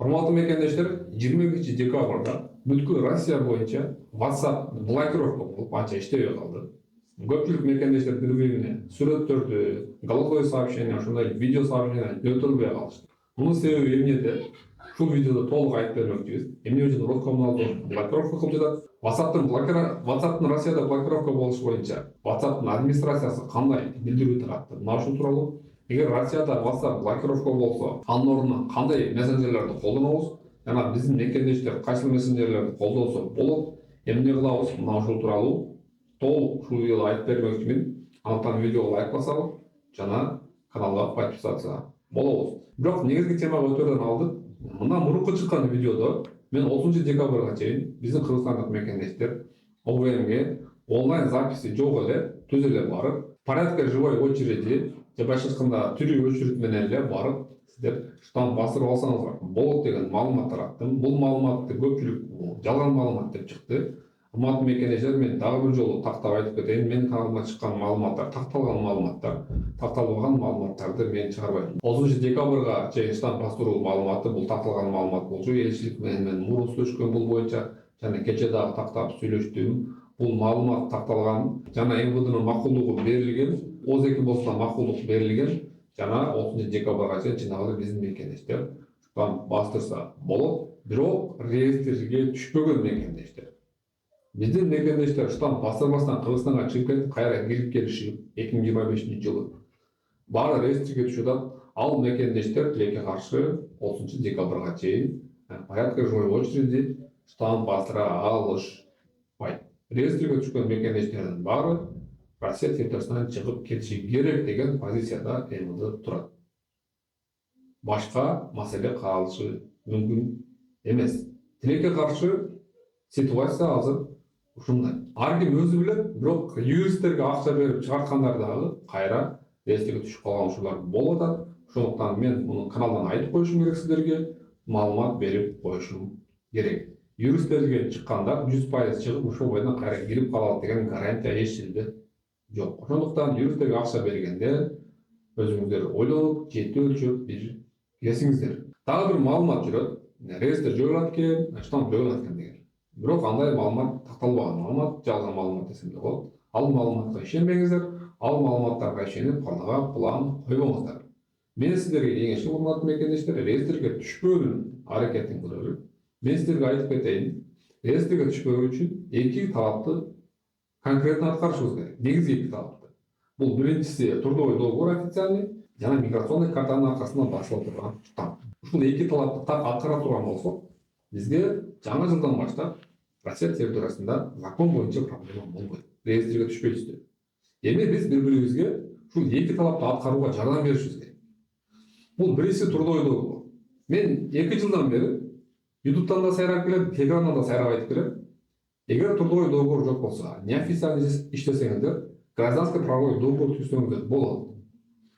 Урматтуу мекендештер, 22-декабрда бүткүл Россия боюнча WhatsApp блокировка болуп анча иштебей калды. Көпчүлүк мекендештер бири-бирине сүрөттөрдү, голосовой сообщение, ушундай видео сообщение жөнөтөлбөй калышты. Мунун себеби эмнеде? Ушул видеодо толук айтып бермекчибиз. Эмне үчүн Роскомнадзор блокировка кылып жатат? WhatsApp'тын Россияда блокировка болушу боюнча WhatsApp'тын администрациясы кандай билдирүү таратты? Мына ушул тууралуу. Эгер Россияда WhatsApp блокировка болсо, анын ордуна кандай мессенджерлерди колдонобуз? Жана биздин мекендештер кайсыл мессенджерлерди колдонсо болот? Эмне кылабыз? Мына ушул тууралуу толук ушул видеодо айтып бермекчимин. Андыктан видеого лайк басалы жана каналга подписаться болобуз. Бирок негизги темага өтөрдөн алдык. Мындан мурунку чыккан видеодо мен 30-декабрга чейин биздин кыргызстандык мекендештер ОВМге онлайн записи жок эле түз эле барып, порядка живой очереди же башка айтканда тирүү очередь менен эле барып, сиздер штамп бастырып алсаңыздар болот деген маалымат тараттым. Бул маалыматты көпчүлүк жалган маалымат деп чыкты. Урматтуу мекендештер, мен дагы бир жолу тактап айтып кетейин. Менин каналымда чыккан маалыматтар такталган маалыматтар, такталбаган маалыматтарды мен чыгарбайм. 30-декабрга чейин штамп бастыруу маалыматы бул такталган маалымат болчу. Элчилик менен мурун сүйлөшкөн бул боюнча жана кече дагы тактап сүйлөштүм. Бул маалымат такталган жана МВДнын макулдугу берилген, ОЗЭК болсо макулдук берилген жана 30-декабрга чейин чындыгында биздин мекендештер штамп бастырса болот. Бирок реестрге түшпөгөн мекендештер, биздин мекендештер штамп бастырбастан Кыргызстанга чыгып кетип, кайра кирип келиши 2025-жылы баары реестрге түшүп атат. Ал мекендештер тилекке каршы 30-декабрга чейин порядка живой очереди штамп бастыра алышпайт. Реестрге түшкөн мекендештердин баары Россия территориясынан чыгып кетиши керек деген позицияда МВД турат. Башка маселе калышы мүмкүн эмес. Тилекке каршы ситуация азыр ушундай. Ар ким өзү билет, бирок юристтерге акча берип чыгарткандар дагы кайра реестрге түшүп калган ушулар болуп атат. Ошондуктан мен муну каналдан айтып коюшум керек, сиздерге маалымат берип коюшум керек. Юристтерге чыккандар 100% чыгып ушул бойдон кайра кирип калат деген гарантия эч жерде жок. Ошондуктан юристтерге акча бергенде өзүңүздөр ойлонуп, жети өлчөп бир киресиңиздер. Дагы бир маалымат жүрөт. Реестр жоюлат экен, штамп жоюлат экен деген. Бирок андай маалымат такталбаган маалымат, жалган маалымат десем де болот. Ал маалыматка ишенбеңиздер, ал маалыматтарга ишенип кандайга план койбоңуздар. Мен сиздерге кеңешим, урматтуу мекендештер, реестрге түшпөөнүн аракетин кылып, мен сиздерге айтып кетейин. Реестрге түшпөө үчүн эки талапты конкретно аткарышыбыз керек. Негизги эки талапты. Бул биринчиси трудовой договор официальный жана миграционный картанын аркасында басылып турган штамп. Ушул эки талапты так аткара турган болсок, бизге жаңы жылдан баштап Россия территориясында закон боюнча проблема болбойт. Реестрге түшпөйсүздөр. Эми биз бири-бирибизге ушул эки талапты аткарууга жардам беришибиз керек. Бул биринчиси трудовой договор. Мен 2 жылдан бери YouTube'дан да сайрап келем, Telegram'дан да сайрап айтып келем. Эгер трудовой договор жок болсо, неофициально иштесеңиздер, гражданский правовой договор түзсөңүздөр болот.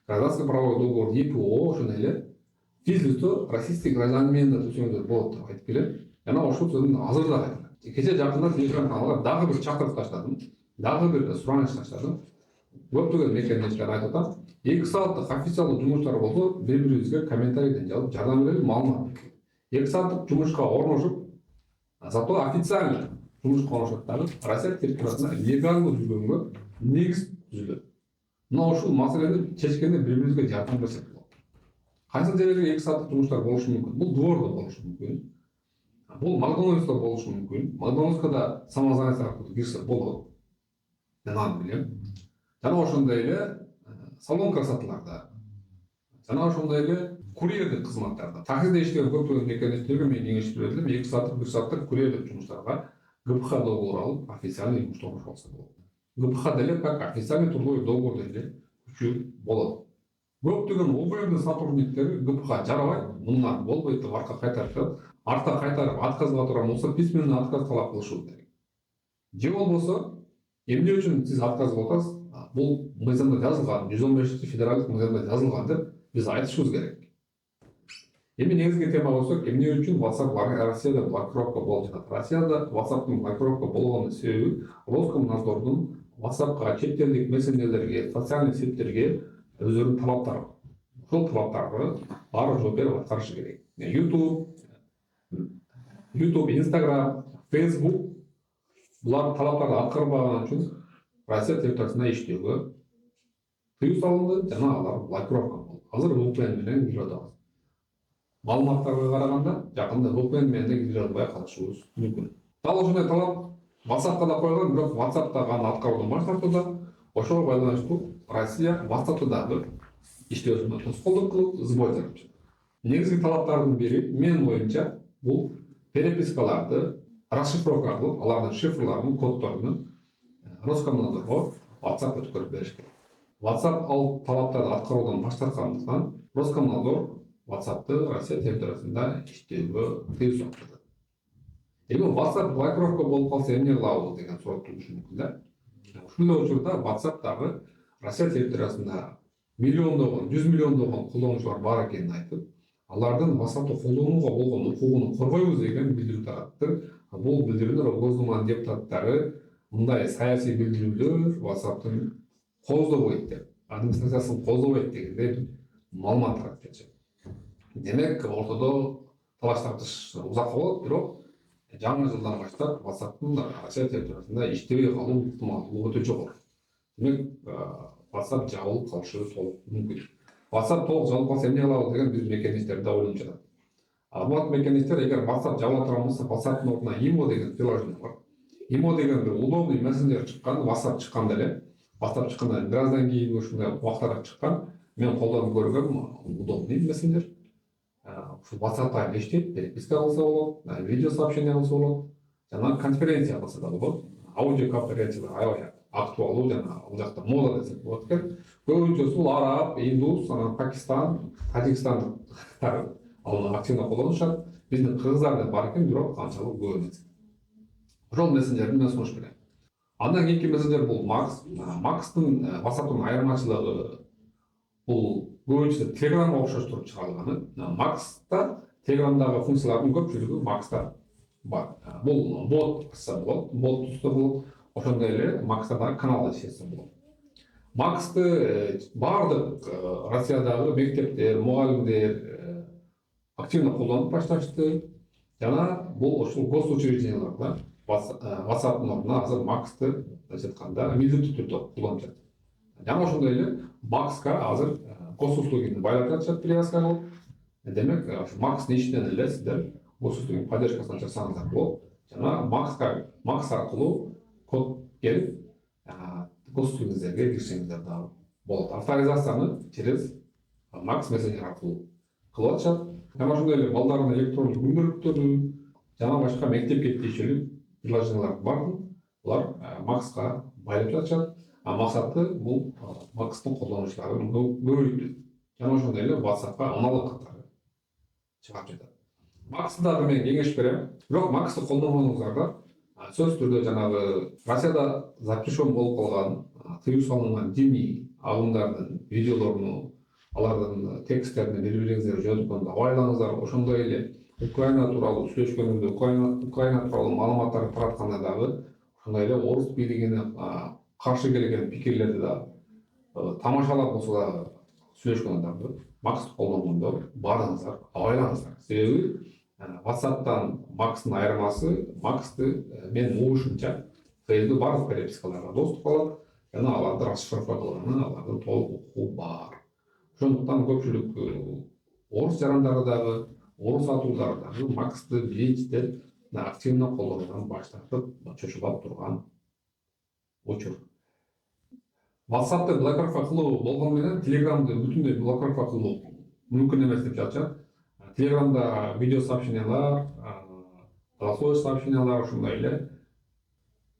Гражданский правовой договор ЕПО ошондой эле физлицо российский гражданин менен да түзсөңүздөр болот деп айтып келем. Жана ошол сөздүн азыр да айтам. Кече жакында Telegram каналга дагы бир чакырып таштадым. Дагы бир сураныч таштадым. Көптөгөн мекендештер айтып атат, 2 сааттык официалдуу жумуштар болсо, бири-бирибизге комментарийден жазып жардам берели, маалымат. 2 сааттык жумушка орношуп, зато официально жумушка орношот дагы Россия территориясында легалдуу жүргөнгө негиз түзүлөт. Мына ушул маселени чечкенде бири-бирибизге жардам берсек болот. Кайсы жерлерге 2 сааттык жумуштар болушу мүмкүн? Бул двордо болушу мүмкүн. Бул Макдональдсда болушу мүмкүн. Макдональдска да самозанятый аркылуу кирсе болот. Мен аны билем. Жана ошондой эле салон красоталарда, жана ошондой эле курьердик кызматтарда, таксиде иштеген көптөгөн мекендештерге мен кеңеш берет элем, 2 сааттык, 1 сааттык курьердик жумуштарга ГПХ договор алып, официальный жумушта орношуп алса болот. ГПХ деле как официальный трудовой договор деле күчү болот. Көптөгөн ОВМдин сотрудниктери ГПХ жарабайт, мындан болбойт деп артка кайтарып, артка кайтарып отказга турган болсо, письменный отказ талап кылышы керек. Же болбосо, эмне үчүн сиз отказ кылып атасыз? Бул мыйзамда жазылган, 115 федералдык мыйзамда жазылган деп биз айтышыбыз керек. Эми негизги темага келсек, эмне үчүн WhatsApp Россияда блокировка болуп жатат? Россияда WhatsApp'тын блокировка болгонун себеби Роскомнадзордун WhatsApp'ка, чет элдик мессенджерлерге, социальный сеттерге өздөрүнүн талаптары. Ошол талаптарга баары жооп берип аткарышы керек. YouTube, YouTube, Instagram, Facebook бұлар талаптарды атқармағаны үшін Россия территориясында иштөөгө тыюу салынды жана алар блокировка болду. Азыр VPN менен кире атабыз. Маалыматтарга караганда жакында VPN менен да кире албай калышыбыз мүмкүн. Дал ошондой талап WhatsApp'ка да койгон, бирок WhatsApp'та гана аткаруудан баш тартууда. Ошого байланыштуу Россия WhatsApp'та дагы иштөөсүнө тоскоолдук кылып, сбой жаратып жатат. Негизги талаптардын бири менин оюмча бул перепискаларды расшифровка кылып, алардын шифрларын, коддорун Роскомнадзорго WhatsApp өткөрүп бериш керек. WhatsApp ал талаптарды аткаруудан баш тарткандыктан Роскомнадзор WhatsApp'ты Россия территориясында иштөөгө тыюу салып. Эми WhatsApp блокировка болуп калса эмне кылабыз деген суроо туурушу мүмкүн да. Ушундай учурда WhatsApp дагы Россия территориясында миллиондогон, 100 миллиондогон колдонуучулар бар экенин айтып, алардын WhatsApp'ты колдонууга болгон укугун коргойбуз деген билдирүү таратты. Бул билдирүүлөр Госдуманын депутаттары мындай саясий билдирүүлөр WhatsApp'тын коздобойт деп, администрациясын коздобойт дегендей маалымат таратып жатышат. Демек, ортодо талаш тартыш узакка болот, бирок жаңы жылдан баштап WhatsApp'тын Россия территориясында иштебей калуу ыктымалдуулугу өтө жогору. Демек, WhatsApp жабылып калышы толук мүмкүн. WhatsApp толук жабылып калса эмне кылабыз деген биз мекеничтер да ойлонуп жатат. Бул мекеничтер эгер WhatsApp жабыла турган болсо, WhatsApp'тын ордуна IMO деген приложение бар. IMO деген бир удобный мессенджер чыккан, WhatsApp чыкканда эле, WhatsApp чыккандан бираздан кийин ушундай убактарда чыккан. Мен колдонуп көргөм, удобный мессенджер. Ушул WhatsApp'ка иштейт, переписка кылса болот, видео сообщение кылса болот, жана конференция кылса да болот. Аудио конференция аябай актуалдуу жана ал жакта мода десек болот экен. Көбүнчөсү бул араб, индус, анан Пакистан, Тажикстандыктар аны активно колдонушат. Биздин кыргыздар да бар экен, бирок канчалык көп эмес. Ошол мессенджерди мен сунуш берем. Андан кийинки мессенджер бул Max. Max'тын WhatsApp'тын айырмачылыгы бул көбүнчө Telegram'га окшоштуруп чыгарылганы. Max'та Telegram'дагы функциялардын көпчүлүгү Max'та бар. Бул бот кылса болот, бот тузса болот. Ошондой эле Max'та дагы канал ишletсе болот. Max'ты бардык Россиядагы мектептер, мугалимдер активно колдонуп башташты. Жана бул ошол госучрежденияларда WhatsApp'тын ордуна азыр Max'ты айтканда милдеттүү түрдө колдонуп жатат. Жана ошондой эле Max'ка азыр госуслуганы байлап жатышат привязка кылып. Демек, Max'тын ичинен эле сиздер госуслугунун поддержкасын жасаңыздар болот. Жана Max аркылуу код келип, госуслугуңуздарга киришиңиздер да болот. Авторизацияны через Max мессенджер аркылуу кылып атышат. Жана ошондой эле балдардын электрондук күндөлүктөрү, жана башка мектепке тиешелүү приложениялар бар. Булар Max'ка байлап жатышат. Максаты бул Max'тын колдонуучуларын көбөйтүү. Жана ошондой эле WhatsApp'ка аналог катары чыгарып жатат. Max'ты дагы мен кеңеш берем. Бирок Max'ты колдонбооңуздарда сөзсүз түрдө жанагы Россияда запрещен болуп калган, тыюу салынган диний агымдардын видеолорун, алардын тексттерин бири-бириңиздер жөнөткөндө абайлаңыздар. Ошондой эле Украина тууралуу сүйлөшкөндө Украина тууралуу маалыматтарды таратканда дагы ошондой эле орус бийлигине каршы келген пикирлерди да тамашалап болсо да сүйлөшкөндө Max'ты колдонгондо барыңыздар, абайлаңыздар. Себеби WhatsApp'тан Max'тын айырмасы, Max'ты менин угушумча Facebook бардык перепискаларга доступ алат, жана аларды расшифровка кылганы, алардын толук укугу бар. Ошондуктан көпчүлүк орус жарандары дагы, орус атуулары дагы Max'ты биринчиден активно колдонуудан баш тартып, чочулап турган учур. WhatsApp'ты блокировка кылуу болгону менен Telegram'ды бүтүндөй блокировка кылуу мүмкүн эмес деп жатышат. Telegram'да видео сообщениялар, голосовой сообщениялар ошондой эле.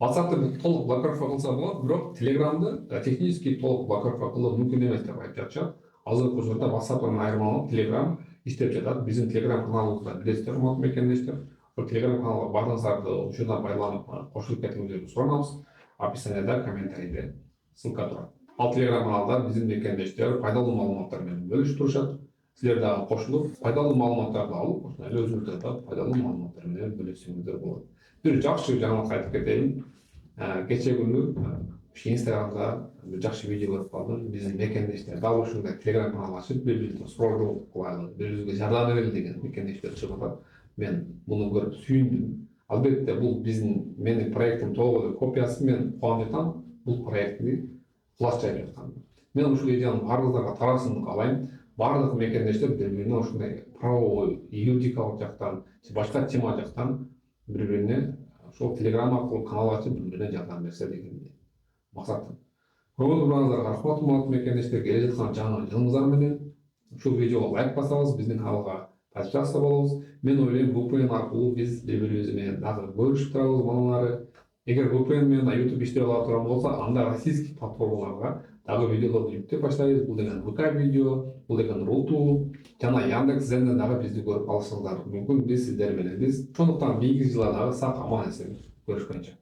WhatsApp'ты толук блокировка кылса болот, бирок Telegram'ды технически толук блокировка кылуу мүмкүн эмес деп айтып жатышат. Азыркы учурда WhatsApp'тан айырмаланып Telegram иштеп жатат. Биздин Telegram каналыбызда билесиздер, урматтуу мекендештер. Ошол Telegram каналга бардыңыздарды учурдан байланып кошулуп кетиңиздерди суранабыз. Описанияда, комментарийде ссылка турат. Ал Telegram каналда биздин мекендештер пайдалуу маалыматтар менен бөлүшүп турушат. Силер дагы кошулуп, пайдалуу маалыматтарды алып, ошондой эле өзүңүздөр да пайдалуу маалыматтар менен бөлүшсөңүздөр болот. Бир жакшы жаңылык айтып кетейин. Кече күнү Instagram'да бир жакшы видео көрүп калдым. Биздин мекендештер дал ушундай Telegram канал ачып, бири-бирибизди суроо кылайлы, бири-бирибизге жардам берели деген мекендештер чыгып атат. мен муну көрүп сүйүндүм. Албетте бул менин проекттин толук эле копиясы. Мен кубанып жатам бул проектти кулач жайып жаткан. Мен ушул идеянын баарыңыздарга тарашын каалайм. Баардык мекендештер бири-бирине ушундай правовой, юридикалык жактан, башка тема жактан бири-бирине ошол Telegram аркылуу канал ачып бири-бирине жардам берсе деген максатым. Көңүл бураңыздарга рахмат, урматтуу мекендештер. Келе жаткан жаңы жылыңыздар менен ушул видеого лайк басабыз, биздин каналга подписаться болобуз. Мен ойлойм, VPN аркылуу биз бири-бирибиз менен дагы көрүшүп турабыз мындан ары. Эгер VPN менен YouTube иштей ала турган болсо, анда российский платформаларга дагы видеолорду жүктөп баштайбыз. Бул деген ВК видео, бул деген Руту жана Яндекс.Зенден дагы бизди көрүп алышыңыздар мүмкүн. Биз сиздер менен ошондуктан бийинки жылда дагы сак аман эсен көрүшкөнчө.